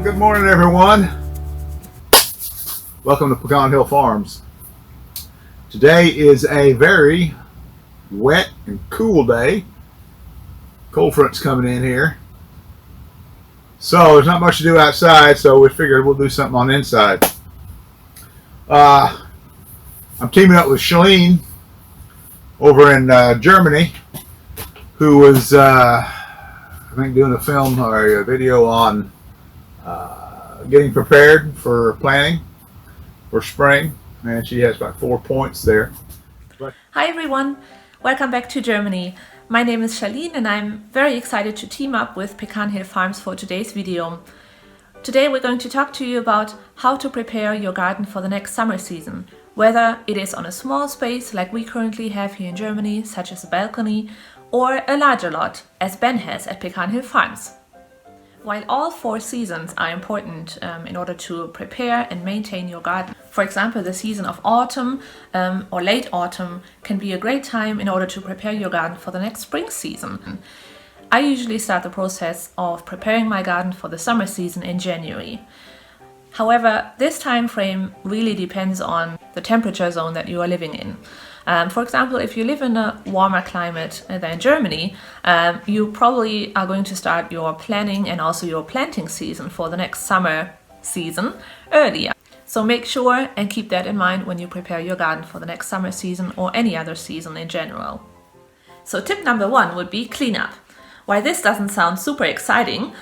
Good morning, everyone. Welcome to Pecan Hill Farms. Today is a very wet and cool day. Cold front's coming in here. So there's not much to do outside, so we figured we'll do something on the inside. I'm teaming up with Shalene over in Germany, who was, I think, doing a film or a video on getting prepared for planting for spring, and she has about 4 points there. Hi everyone, welcome back to Germany. My name is Shalene and I'm very excited to team up with Pecan Hill Farms for today's video. Today we're going to talk to you about how to prepare your garden for the next summer season, whether it is on a small space like we currently have here in Germany, such as a balcony, or a larger lot, as Ben has at Pecan Hill Farms. While all 4 seasons are important in order to prepare and maintain your garden, for example, the season of autumn or late autumn can be a great time in order to prepare your garden for the next spring season. I usually start the process of preparing my garden for the summer season in January. However, this time frame really depends on the temperature zone that you are living in. For example, if you live in a warmer climate than Germany, you probably are going to start your planning and also your planting season for the next summer season earlier. So make sure and keep that in mind when you prepare your garden for the next summer season or any other season in general. So tip number 1 would be cleanup. While this doesn't sound super exciting,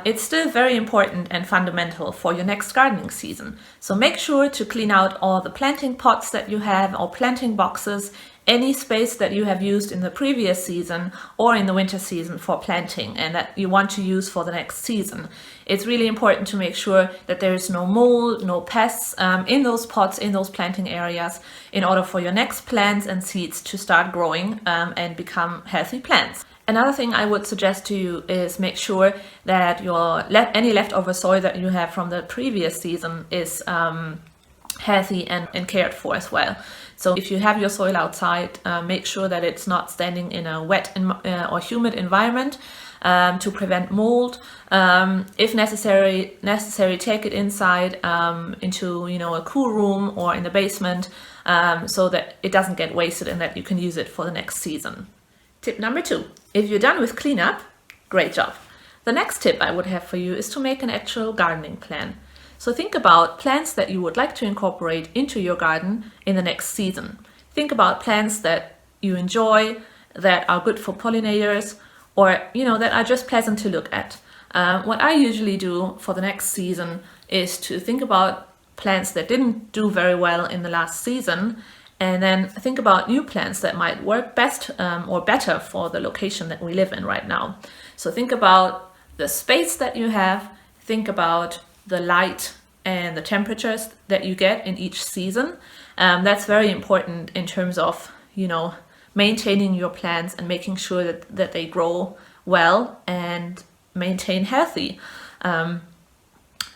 it's still very important and fundamental for your next gardening season. So make sure to clean out all the planting pots that you have or planting boxes, any space that you have used in the previous season or in the winter season for planting and that you want to use for the next season. It's really important to make sure that there is no mold, no pests in those pots, in those planting areas, in order for your next plants and seeds to start growing and become healthy plants. Another thing I would suggest to you is make sure that your any leftover soil that you have from the previous season is healthy and cared for as well. So if you have your soil outside, make sure that it's not standing in a wet or humid environment to prevent mold. If necessary, take it inside into a cool room or in the basement so that it doesn't get wasted and that you can use it for the next season. Tip number 2, if you're done with cleanup, great job. The next tip I would have for you is to make an actual gardening plan. So think about plants that you would like to incorporate into your garden in the next season. Think about plants that you enjoy, that are good for pollinators, or that are just pleasant to look at. What I usually do for the next season is to think about plants that didn't do very well in the last season, and then think about new plants that might work best or better for the location that we live in right now. So think about the space that you have, think about the light and the temperatures that you get in each season. That's very important in terms of, maintaining your plants and making sure that they grow well and maintain healthy.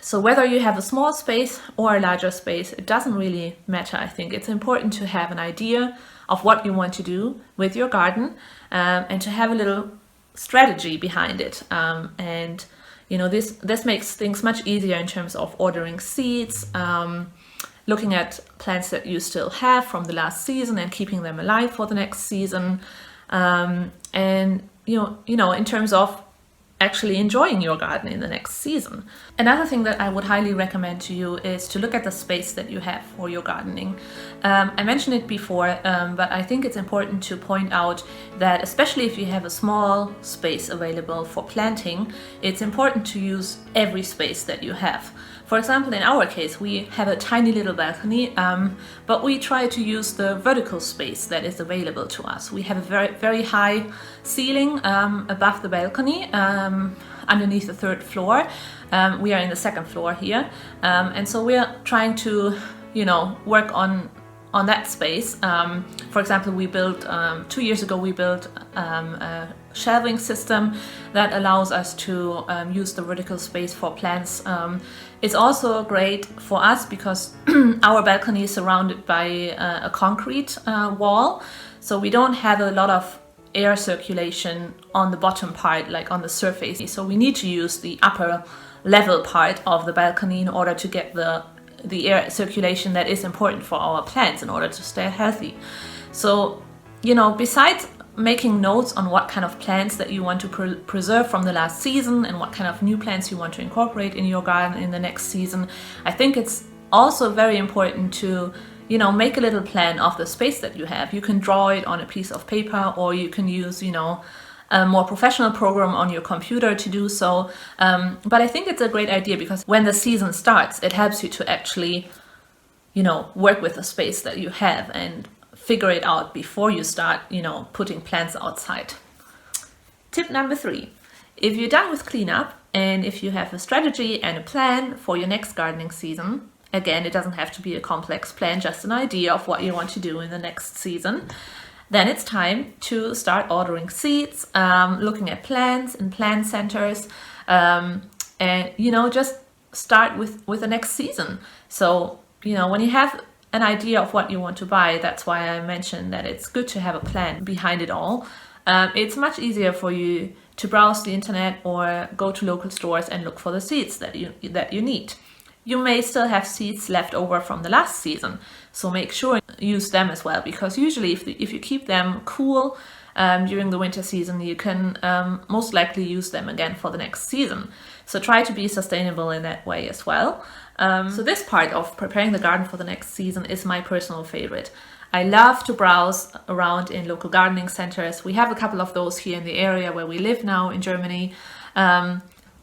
So whether you have a small space or a larger space, it doesn't really matter. I think it's important to have an idea of what you want to do with your garden and to have a little strategy behind it. This makes things much easier in terms of ordering seeds, looking at plants that you still have from the last season and keeping them alive for the next season, in terms of actually enjoying your garden in the next season. Another thing that I would highly recommend to you is to look at the space that you have for your gardening. I mentioned it before, but I think it's important to point out that especially if you have a small space available for planting, it's important to use every space that you have. For example, in our case, we have a tiny little balcony, but we try to use the vertical space that is available to us. We have a very, very high ceiling above the balcony, underneath the 3rd floor. We are in the 2nd floor here, and so we are trying to, work on that space. For example, we built 2 years ago. We built a shelving system that allows us to use the vertical space for plants. It's also great for us because our balcony is surrounded by a concrete wall, so we don't have a lot of air circulation on the bottom part, like on the surface. So we need to use the upper level part of the balcony in order to get the air circulation that is important for our plants in order to stay healthy. So, besides making notes on what kind of plants that you want to preserve from the last season and what kind of new plants you want to incorporate in your garden in the next season, I think it's also very important to make a little plan of the space that you have. You can draw it on a piece of paper, or you can use a more professional program on your computer to do so. But I think it's a great idea because when the season starts, it helps you to actually work with the space that you have and figure it out before you start putting plants outside. Tip number 3: if you're done with cleanup and if you have a strategy and a plan for your next gardening season, again, it doesn't have to be a complex plan, just an idea of what you want to do in the next season, then it's time to start ordering seeds, looking at plants in plant centers, and just start with the next season. So when you have an idea of what you want to buy, that's why I mentioned that it's good to have a plan behind it all. It's much easier for you to browse the internet or go to local stores and look for the seeds that you need. You may still have seeds left over from the last season, so make sure you use them as well, because usually if you keep them cool during the winter season, you can most likely use them again for the next season. So try to be sustainable in that way as well. So this part of preparing the garden for the next season is my personal favorite. I love to browse around in local gardening centers. We have a couple of those here in the area where we live now in Germany.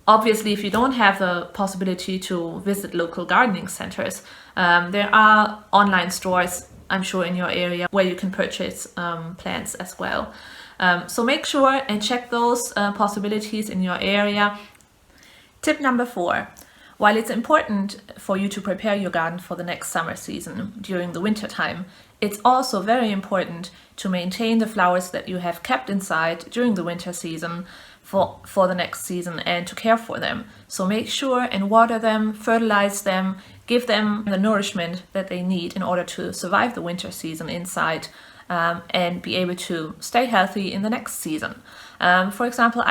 Obviously, if you don't have the possibility to visit local gardening centers, there are online stores, I'm sure, in your area where you can purchase plants as well. So make sure and check those possibilities in your area. Tip number 4. While it's important for you to prepare your garden for the next summer season during the winter time, it's also very important to maintain the flowers that you have kept inside during the winter season for the next season and to care for them. So make sure and water them, fertilize them, give them the nourishment that they need in order to survive the winter season inside and be able to stay healthy in the next season. For example,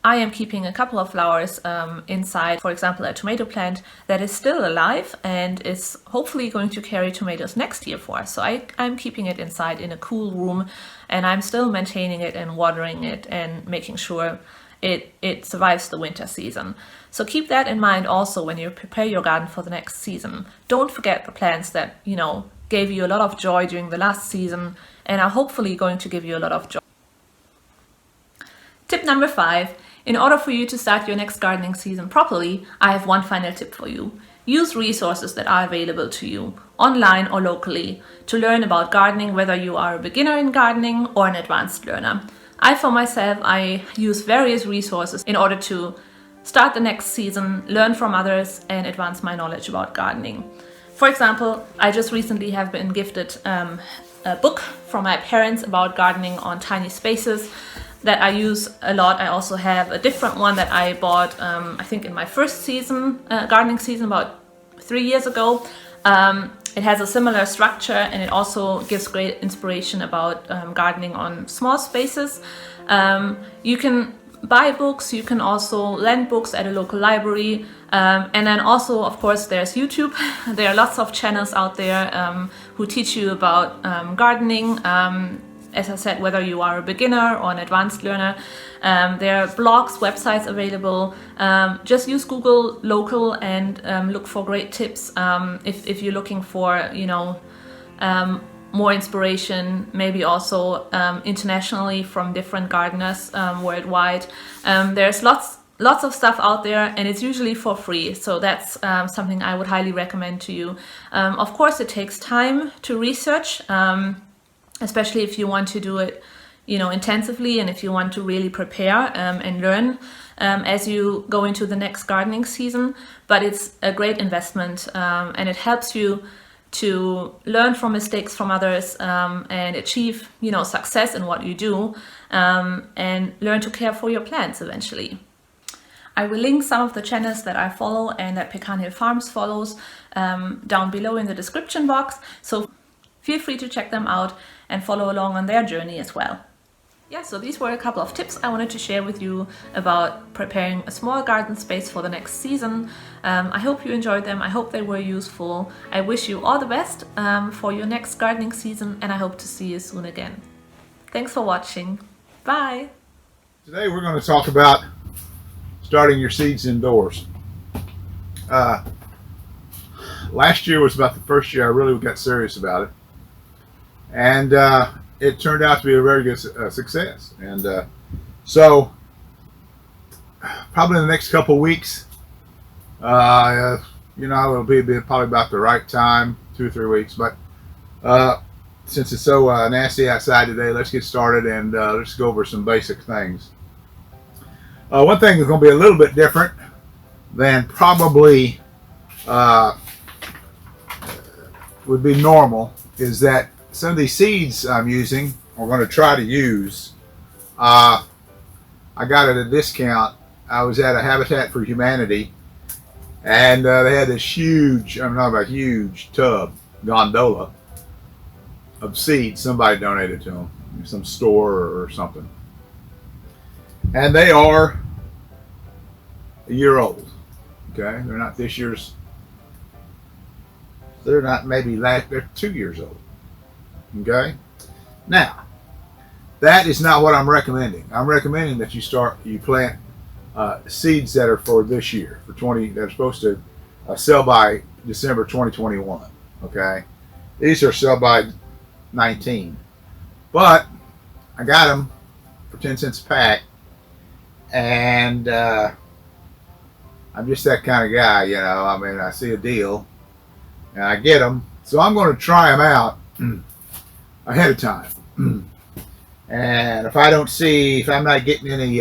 I am keeping a couple of flowers inside, for example, a tomato plant that is still alive and is hopefully going to carry tomatoes next year for us. So I'm keeping it inside in a cool room, and I'm still maintaining it and watering it and making sure it survives the winter season. So keep that in mind also when you prepare your garden for the next season. Don't forget the plants that, gave you a lot of joy during the last season and are hopefully going to give you a lot of joy. Tip number 5. In order for you to start your next gardening season properly, I have one final tip for you. Use resources that are available to you, online or locally, to learn about gardening, whether you are a beginner in gardening or an advanced learner. For myself, I use various resources in order to start the next season, learn from others, and advance my knowledge about gardening. For example, I just recently have been gifted a book from my parents about gardening on tiny spaces that I use a lot. I also have a different one that I bought, I think in my first season, gardening season about 3 years ago. It has a similar structure and it also gives great inspiration about gardening on small spaces. You can buy books, you can also lend books at a local library, and then also, of course, there's YouTube. There are lots of channels out there who teach you about gardening. As I said, whether you are a beginner or an advanced learner, there are blogs, websites available. Just use Google local and look for great tips. If you're looking for, more inspiration, maybe also internationally from different gardeners worldwide. There's lots of stuff out there, and it's usually for free. So that's something I would highly recommend to you. Of course, it takes time to research. Especially if you want to do it, intensively, and if you want to really prepare and learn as you go into the next gardening season. But it's a great investment, and it helps you to learn from mistakes from others and achieve, success in what you do, and learn to care for your plants eventually. I will link some of the channels that I follow and that Pecan Hill Farms follows down below in the description box. So feel free to check them out and follow along on their journey as well. Yeah, so these were a couple of tips I wanted to share with you about preparing a small garden space for the next season. I hope you enjoyed them. I hope they were useful. I wish you all the best for your next gardening season, and I hope to see you soon again. Thanks for watching. Bye! Today we're going to talk about starting your seeds indoors. Last year was about the first year I really got serious about it, and it turned out to be a very good success. And so probably in the next couple of weeks, it'll be probably about the right time, 2 or 3 weeks. But since it's so nasty outside today, let's get started and let's go over some basic things. One thing that's going to be a little bit different than probably would be normal is that some of these seeds I'm using, or going to try to use, I got at a discount. I was at a Habitat for Humanity, and they had this huge, I'm talking about huge tub, gondola, of seeds somebody donated to them, some store or something. And they are a year old, okay? They're not this year's, they're not maybe they're 2 years old. Okay, now that is not what I'm recommending. I'm recommending that you plant seeds that are for this year, for 20, that are supposed to sell by December 2021. Okay, these are sell by 19, but I got them for 10 cents a pack, and I'm just that kind of guy, you know. I mean, I see a deal and I get them, so I'm going to try them out ahead of time. And if I'm not getting any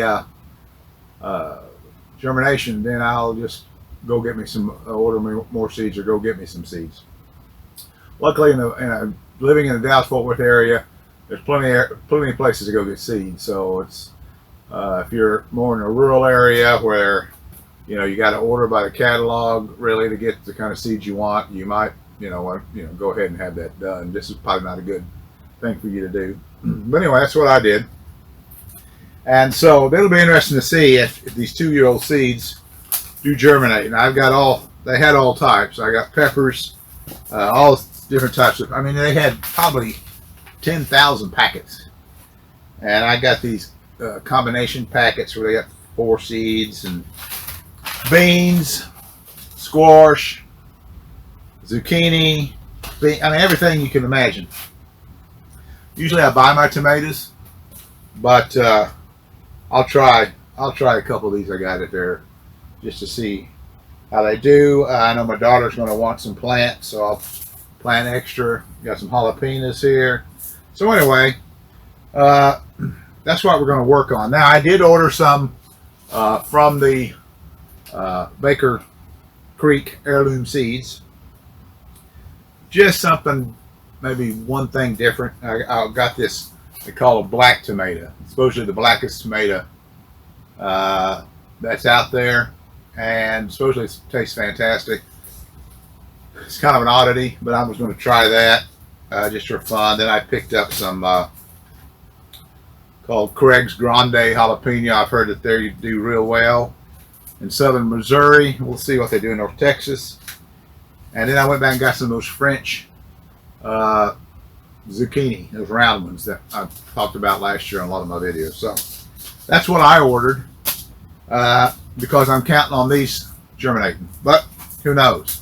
germination, then I'll just go get me order me more seeds, or go get me some seeds. Luckily, living in the Dallas-Fort Worth area, there's plenty of places to go get seeds. So it's if you're more in a rural area where you got to order by the catalog really to get the kind of seeds you want, you might go ahead and have that done. This is probably not a good thing for you to do. But anyway, that's what I did. And so it'll be interesting to see if these 2-year-old seeds do germinate. And they had all types. I got peppers, all different types of, they had probably 10,000 packets. And I got these combination packets where they got 4 seeds, and beans, squash, zucchini, everything you can imagine. Usually I buy my tomatoes, but I'll try a couple of these I got it there just to see how they do. I know my daughter's going to want some plants, so I'll plant extra. Got some jalapenos here. So anyway, that's what we're going to work on. Now, I did order some from the Baker Creek heirloom seeds. Just something, maybe one thing different. I got this, they call it black tomato. It's supposedly the blackest tomato that's out there, and supposedly it tastes fantastic. It's kind of an oddity, but I was going to try that just for fun. Then I picked up some called Craig's Grande jalapeno. I've heard that they do real well in southern Missouri. We'll see what they do in North Texas. And then I went back and got some of those French zucchini, those round ones that I talked about last year on a lot of my videos. So that's what I ordered because I'm counting on these germinating. But who knows?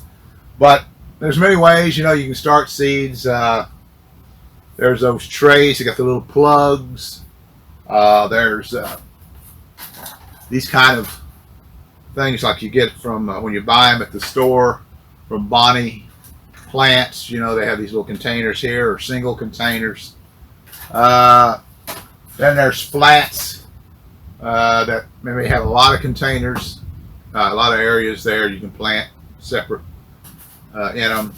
But there's many ways, you can start seeds. There's those trays. You got the little plugs. There's these kind of things like you get from when you buy them at the store from Bonnie Plants. They have these little containers here, or single containers. Then there's flats that maybe have a lot of containers, a lot of areas there you can plant separate in them.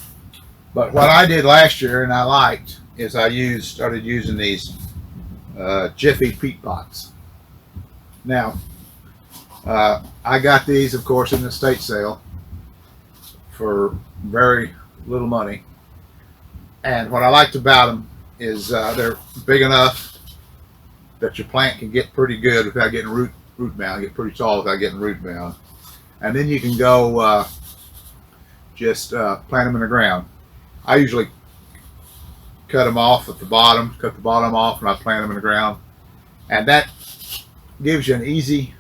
But what I did last year and I liked is I started using these Jiffy peat pots. Now, I got these, of course, in the estate sale for very little money. And what I liked about them is they're big enough that your plant can get pretty good without getting root bound, get pretty tall without getting root bound. And then you can go just plant them in the ground. I usually cut them off at the bottom, cut the bottom off, and I plant them in the ground. And that gives you an easy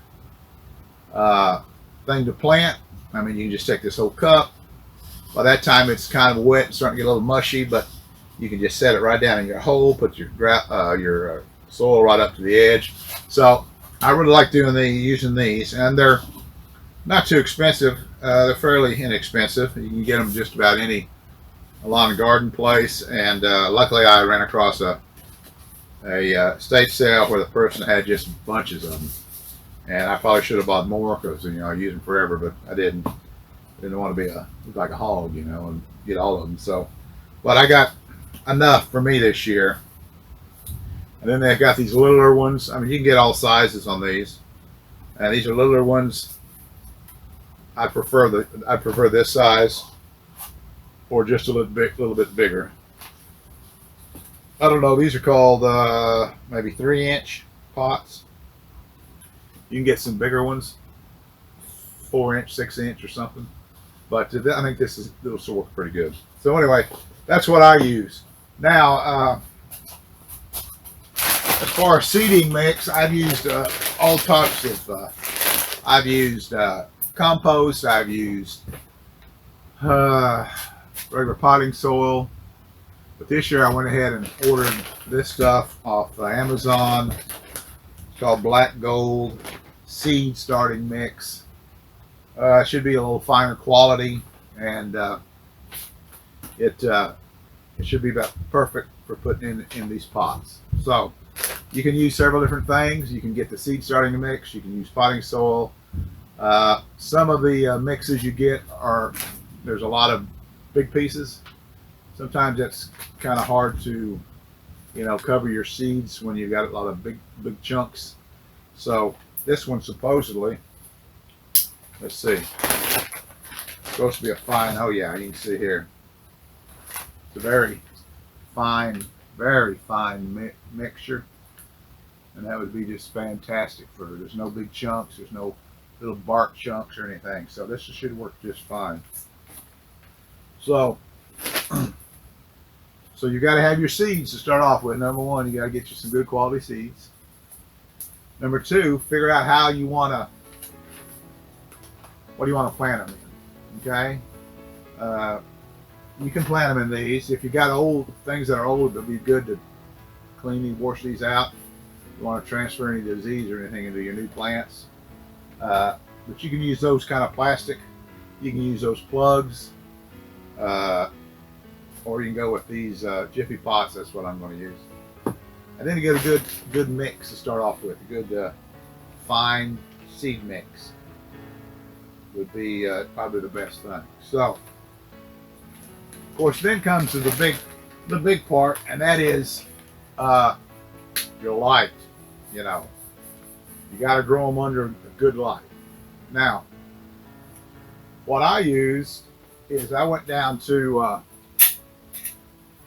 thing to plant. I mean, you can just take this whole cup. By that time, it's kind of wet and starting to get a little mushy, but you can just set it right down in your hole, put your soil right up to the edge. So I really like using these, and they're not too expensive. They're fairly inexpensive. You can get them just about any lawn and garden place. And luckily, I ran across a estate sale where the person had just bunches of them, and I probably should have bought more because I use them forever, but I didn't. Didn't want to look like a hog, and get all of them. So, but I got enough for me this year. And then they've got these littler ones. I mean, you can get all sizes on these, and these are littler ones. I prefer this size, or just a little bit bigger. I don't know. These are called maybe 3-inch pots. You can get some bigger ones, 4-inch, 6-inch, or something. But I think this will work pretty good. So anyway, that's what I use. Now, as far as seeding mix, I've used all types of. I've used compost. I've used regular potting soil. But this year I went ahead and ordered this stuff off Amazon. It's called Black Gold Seed Starting Mix. It should be a little finer quality, and it should be about perfect for putting in these pots. So you can use several different things. You can get the seed starting mix. You can use potting soil. Some of the mixes you get there's a lot of big pieces. Sometimes that's kind of hard to cover your seeds when you've got a lot of big chunks. So this one supposedly, let's see, it's supposed to be a fine, oh yeah, you can see here, it's a very fine mixture, and that would be just fantastic there's no big chunks, there's no little bark chunks or anything, so this should work just fine. So you got to have your seeds to start off with. Number one, you got to get you some good quality seeds. Number two, figure out what do you want to plant them in, okay? You can plant them in these. If you got things that are old, it'll be good to wash these out. You want to transfer any disease or anything into your new plants. But you can use those kind of plastic. You can use those plugs. Or you can go with these Jiffy pots. That's what I'm going to use. And then you get a good mix to start off with. A good fine seed mix would be probably the best thing. So, of course, then comes to the big part, and that is your light. You got to grow them under a good light. Now, what I used is I went down to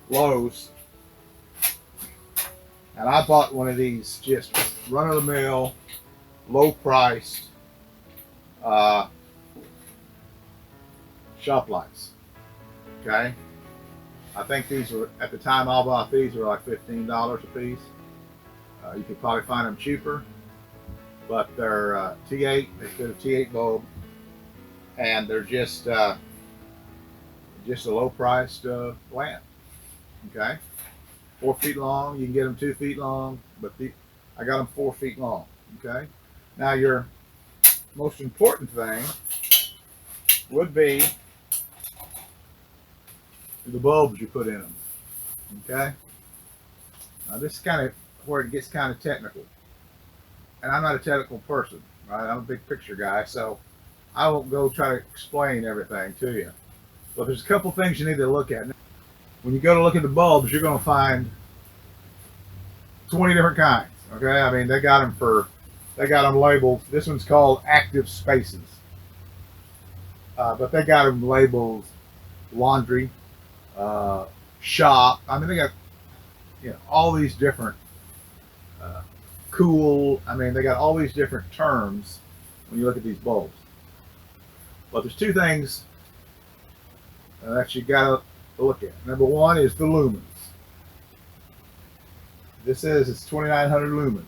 Lowe's, and I bought one of these just run-of-the-mill, low-priced shop lights. Okay, I think these were, at the time I bought these, were like $15 a piece. You could probably find them cheaper, but they're T8. They fit a T8 bulb, and they're just a low-priced lamp. Okay, 4 feet long. You can get them 2 feet long, but I got them 4 feet long. Okay, now your most important thing would be the bulbs you put in them. Okay, now this is kind of where it gets kind of technical, and I'm not a technical person, right? I'm a big picture guy, so I won't go try to explain everything to you. But there's a couple things you need to look at. When you go to look at the bulbs, you're going to find 20 different kinds. Okay, I mean they got them labeled. This one's called active spaces, but they got them labeled laundry, shop. I mean they got all these different cool. I mean, they got all these different terms when you look at these bulbs. But there's two things that you got to look at. Number one is the lumens. This says it's 2,900 lumens.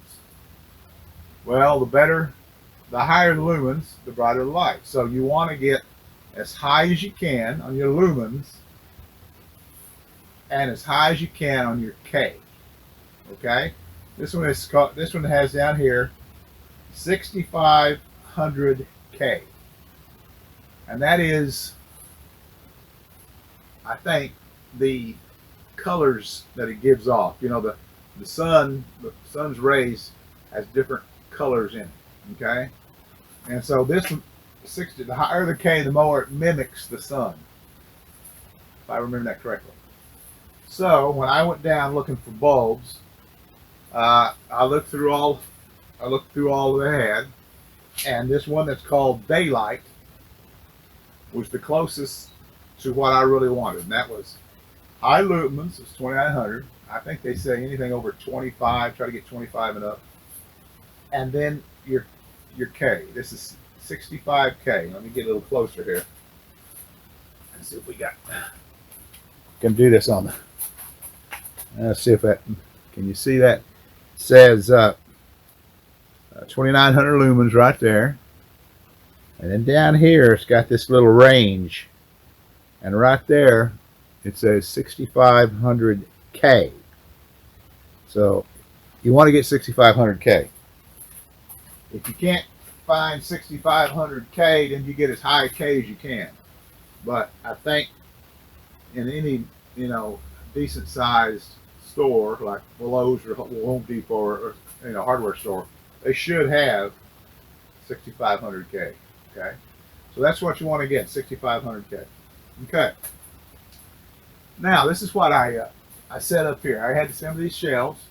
Well, the higher the lumens, the brighter the light. So you want to get as high as you can on your lumens and as high as you can on your K. Okay? This one has down here 6,500 K. And that is, I think, the colors that it gives off. You know, the sun's rays has different colors in it. Okay? And so this one, the higher the K, the more it mimics the sun. If I remember that correctly. So when I went down looking for bulbs, I looked through all they had, and this one that's called Daylight was the closest to what I really wanted. And that was high lumens, it's 2,900. I think they say anything over 25, try to get 25 and up. And then your K. This is 65K. Let me get a little closer here. Let's see if we can do this on the. Let's see if that. Can you see that? It says 2,900 lumens right there. And then down here, it's got this little range. And right there, it says 6,500K. So you want to get 6,500K. If you can't find 6,500K, then you get as high a K as you can. But I think in any, decent sized store like Lowe's or Home Depot or hardware store, they should have 6,500K. Okay, so that's what you want to get, 6,500K. Okay. Now this is what I set up here. I had some of these shelves.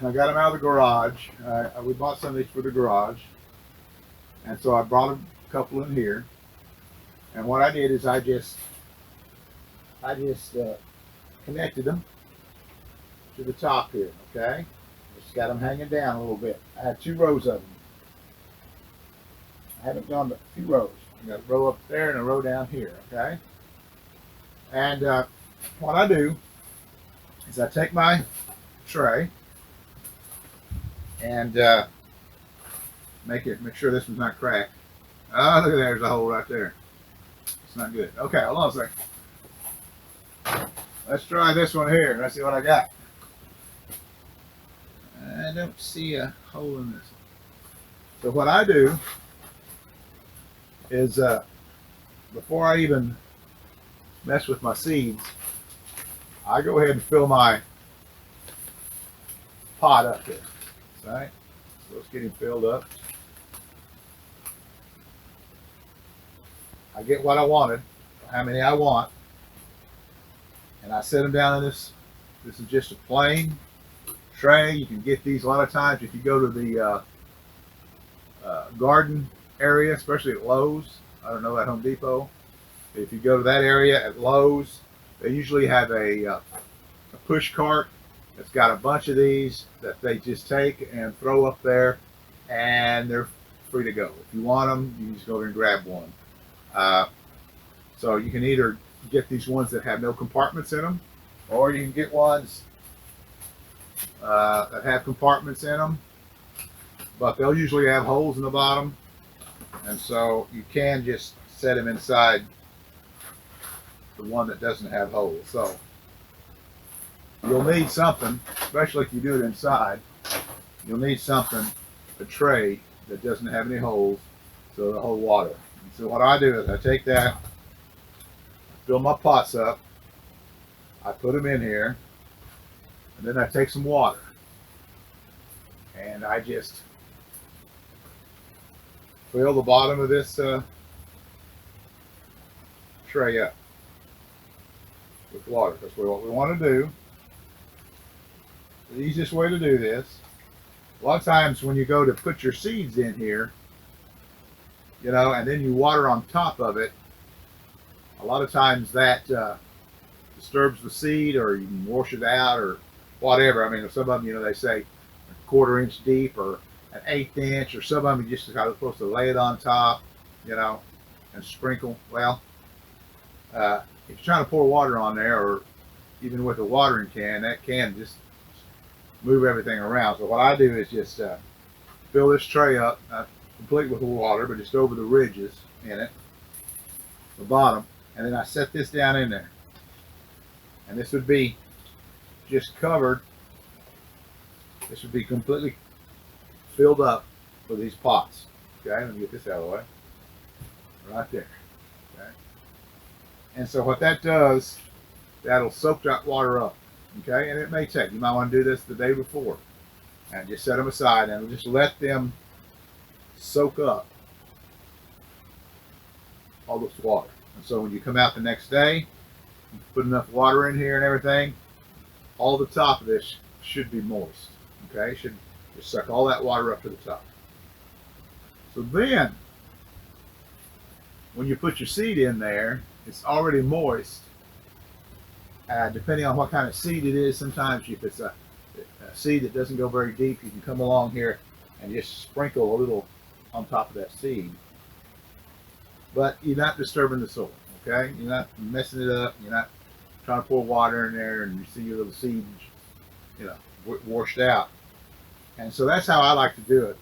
I got them out of the garage. We bought some of these for the garage, and so I brought a couple in here. And what I did is I just connected them to the top here. Okay, just got them hanging down a little bit. I had 2 rows of them. I haven't gone to 2 rows. I got a row up there and a row down here. Okay, and what I do is I take my tray and make sure this one's not cracked. Oh, look at there's a hole right there. It's not good. Okay, hold on a second. Let's try this one here. Let's see what I got. I don't see a hole in this. So what I do is before I even mess with my seeds, I go ahead and fill my pot up here. Right? So let's get him filled up. I get what I wanted, how many I want, and I set them down in this. This is just a plain tray. You can get these a lot of times if you go to the garden area, especially at Lowe's. I don't know at Home Depot. If you go to that area at Lowe's, they usually have a push cart that's got a bunch of these that they just take and throw up there, and they're free to go. If you want them, you just go over and grab one. So you can either get these ones that have no compartments in them, or you can get ones that have compartments in them, but they'll usually have holes in the bottom, and so you can just set them inside the one that doesn't have holes. So you'll need something, especially if you do it inside, you'll need something, a tray that doesn't have any holes so it'll hold water. And so what I do is I take that, fill my pots up, I put them in here, and then I take some water and I just fill the bottom of this tray up with water. That's what we want to do. The easiest way to do this, a lot of times when you go to put your seeds in here, and then you water on top of it, a lot of times that disturbs the seed, or you can wash it out, or whatever. I mean, some of them, they say a 1/4 inch deep or an 1/8 inch, or some of them you just kind of supposed to lay it on top, and sprinkle. Well, if you're trying to pour water on there, or even with a watering can, that can just move everything around. So what I do is just fill this tray up, not complete with water, but just over the ridges in it, the bottom, and then I set this down in there. And this would be just covered. This would be completely filled up with these pots. Okay, let me get this out of the way. Right there. Okay. And so what that does, that'll soak that water up. Okay, and it may take, you might want to do this the day before. And just set them aside and just let them soak up all this water. And so when you come out the next day, you put enough water in here and everything, all the top of this should be moist. Okay, should just suck all that water up to the top. So then, when you put your seed in there, it's already moist. Depending on what kind of seed it is, sometimes if it's a seed that doesn't go very deep, you can come along here and just sprinkle a little on top of that seed. But you're not disturbing the soil, okay? You're not messing it up. You're not trying to pour water in there and you see your little seed, washed out. And so that's how I like to do it.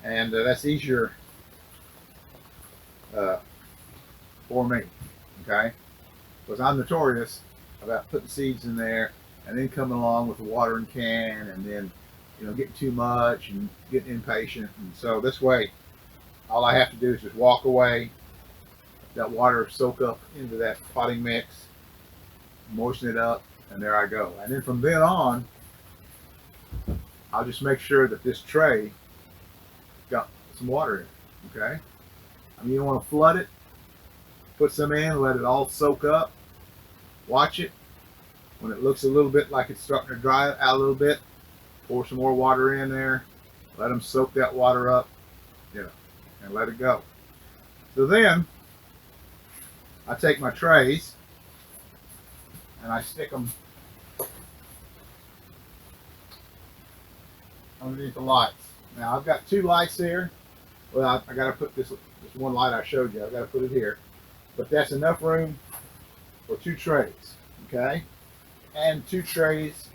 And that's easier for me, okay? Because I'm notorious about putting seeds in there and then coming along with the watering can and then, getting too much and getting impatient. And so this way, all I have to do is just walk away, let that water soak up into that potting mix, moisten it up, and there I go. And then from then on, I'll just make sure that this tray got some water in it, okay? I mean, you don't want to flood it. Put some in, let it all soak up. Watch it. When it looks a little bit like it's starting to dry out a little bit, pour some more water in there. Let them soak that water up, and let it go. So then, I take my trays and I stick them underneath the lights. Now I've got 2 lights here. Well, I got to put this one light I showed you. I've got to put it here, but that's enough room for 2 trays, okay? And 2 trays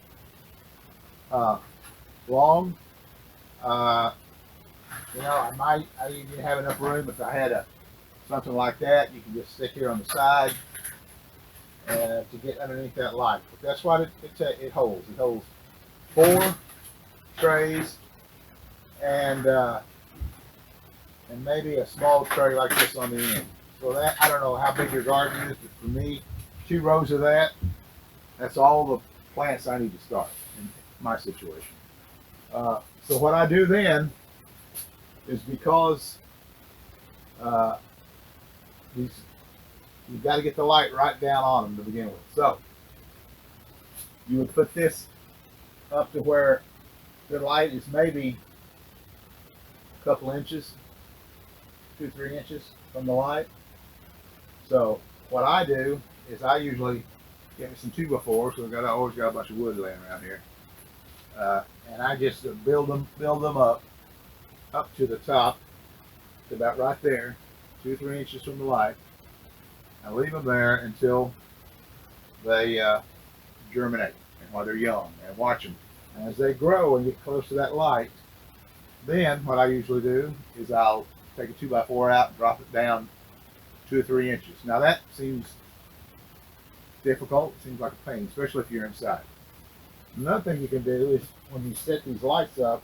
long. I didn't have enough room. If I had something like that, you can just stick here on the side to get underneath that light. But that's what it holds. It holds 4 trays and maybe a small tray like this on the end. So that, I don't know how big your garden is, but for me, 2 rows of that, that's all the plants I need to start in my situation. So what I do then is, because you've got to get the light right down on them to begin with. So you would put this up to where the light is maybe a couple inches, 2-3 inches from the light. So what I do is I usually get me some 2x4s, so I always got a bunch of wood laying around here, and I just build them up to the top, to about right there, 2-3 inches from the light. I leave them there until they germinate and while they're young, and watch them. And as they grow and get close to that light, then what I usually do is I'll take a 2x4 out and drop it down 2 or 3 inches. Now that seems difficult. It seems like a pain, especially if you're inside. Another thing you can do is, when you set these lights up,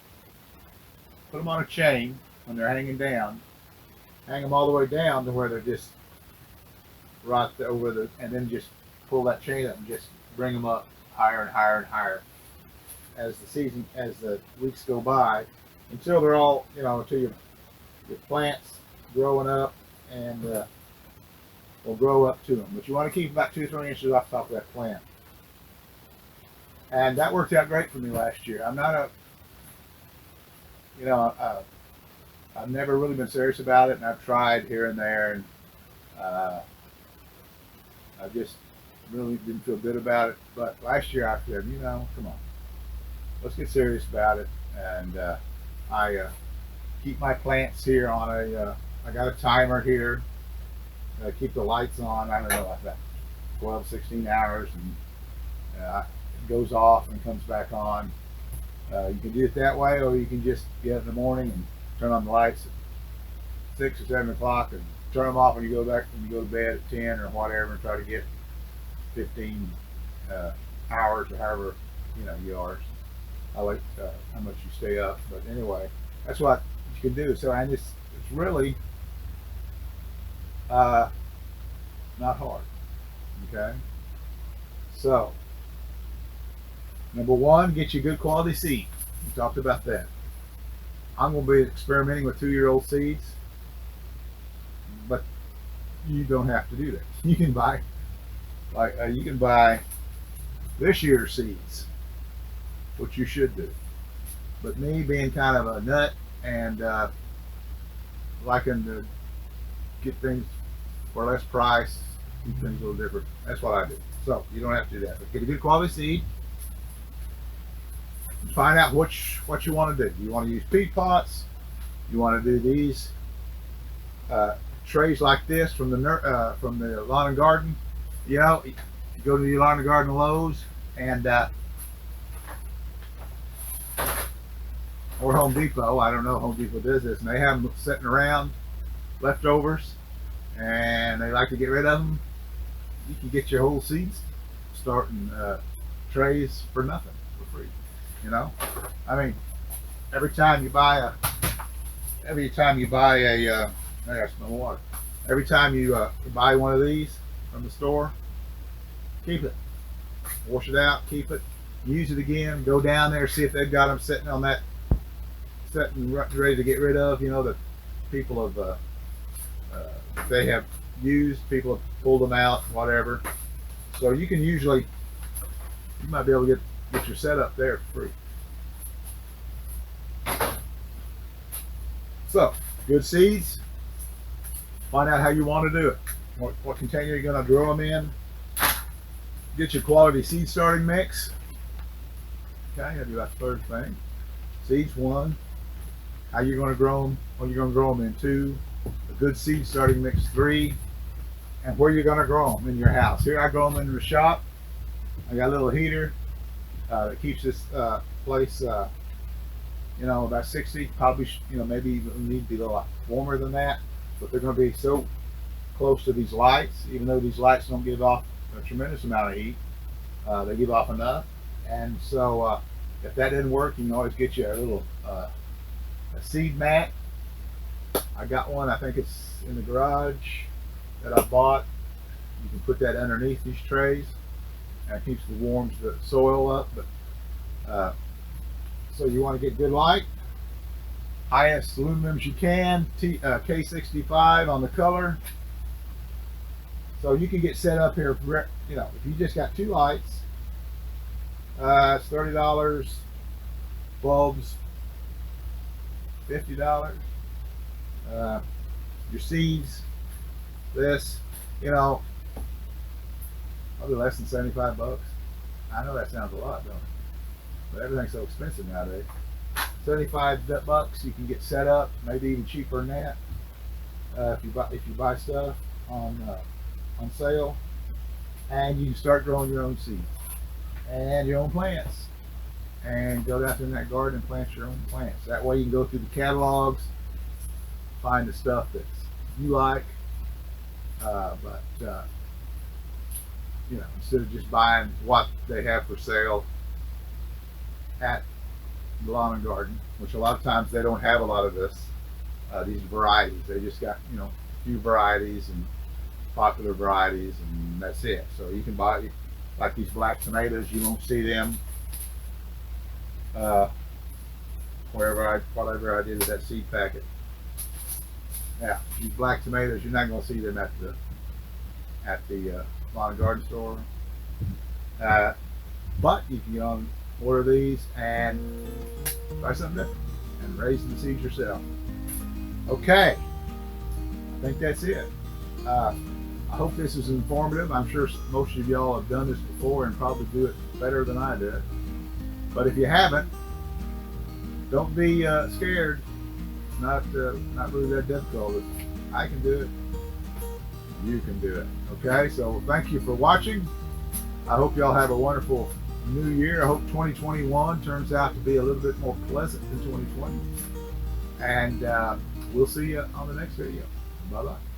put them on a chain when they're hanging down. Hang them all the way down to where they're just right over and then just pull that chain up and just bring them up higher and higher and higher as the weeks go by, until they're all, until your plants growing up and will grow up to them. But you want to keep about 2 or 3 inches off the top of that plant. And that worked out great for me last year. I'm not I've never really been serious about it, and I've tried here and there, and I've just really didn't feel good about it. But last year I said, come on, let's get serious about it. And I keep my plants here on I got a timer here. I keep the lights on, I don't know, like that 12, 16 hours, and it goes off and comes back on. You can do it that way, or you can just get up in the morning and turn on the lights at 6 or 7 o'clock and turn them off when you go to bed at 10 or whatever, and try to get 15 hours or however you are. I like how much you stay up, but anyway, that's what you can do. So, and it's really not hard. Okay. So, number one, get you good quality seed. We talked about that. I'm going to be experimenting with 2-year-old seeds, but you don't have to do that. You can buy this year's seeds, which you should do. But me being kind of a nut and liking to get things for less price, keep things a little different, that's what I do. So you don't have to do that. But get a good quality seed. Find out what you want to do. You want to use peat pots. You want to do these trays like this from the lawn and garden. You go to the lawn and garden Lowe's and or Home Depot. I don't know, Home Depot does this, and they have them sitting around, leftovers, and they like to get rid of them. You can get your whole seeds starting trays for nothing, for free. I mean, every time you buy a I got some water. Every time you buy one of these from the store, keep it, wash it out, keep it, use it again. Go down there, see if they've got them sitting on that, ready to get rid of. The people have they have used, people have pulled them out, whatever. So you might be able to get your setup there for free. So, good seeds. Find out how you want to do it. What container you're going to grow them in. Get your quality seed starting mix. Okay, that'd be that third thing. Seeds 1. How you're going to grow them. What you're going to grow them in 2. A good seed starting mix 3. And where you're going to grow them in your house. Here I grow them in the shop. I got a little heater that keeps this place about 60, probably maybe even need to be a little warmer than that, but they're going to be so close to these lights. Even though these lights don't give off a tremendous amount of heat, they give off enough. And so if that didn't work, you can always get you a little a seed mat. I got one, I think it's in the garage that I bought. You can put that underneath these trays, and it warms the soil up. But so you want to get good light, highest aluminums you can, K65 on the color. So you can get set up here. If you just got 2 lights, it's $30. Bulbs, $50. Your seeds, this, probably less than 75 bucks. I know that sounds a lot, don't it? But everything's so expensive nowadays. 75 bucks, you can get set up, maybe even cheaper than that. If you buy stuff on sale, and you can start growing your own seeds and your own plants, and go out in that garden and plant your own plants. That way you can go through the catalogs, find the stuff that you like, but instead of just buying what they have for sale at the lawn and garden, which a lot of times they don't have a lot of these varieties. They just got a few varieties and popular varieties, and that's it. So you can buy like these black tomatoes. You won't see them whatever I did with that seed packet. Yeah, these black tomatoes, you're not going to see them at the lawn and garden store. But you can order these and try something different and raise the seeds yourself. Okay, I think that's it. I hope this is informative. I'm sure most of y'all have done this before and probably do it better than I did. But if you haven't, don't be scared. It's not really that difficult. I can do it. You can do it. Okay, so thank you for watching. I hope y'all have a wonderful new year. I hope 2021 turns out to be a little bit more pleasant than 2020. And we'll see you on the next video. Bye-bye.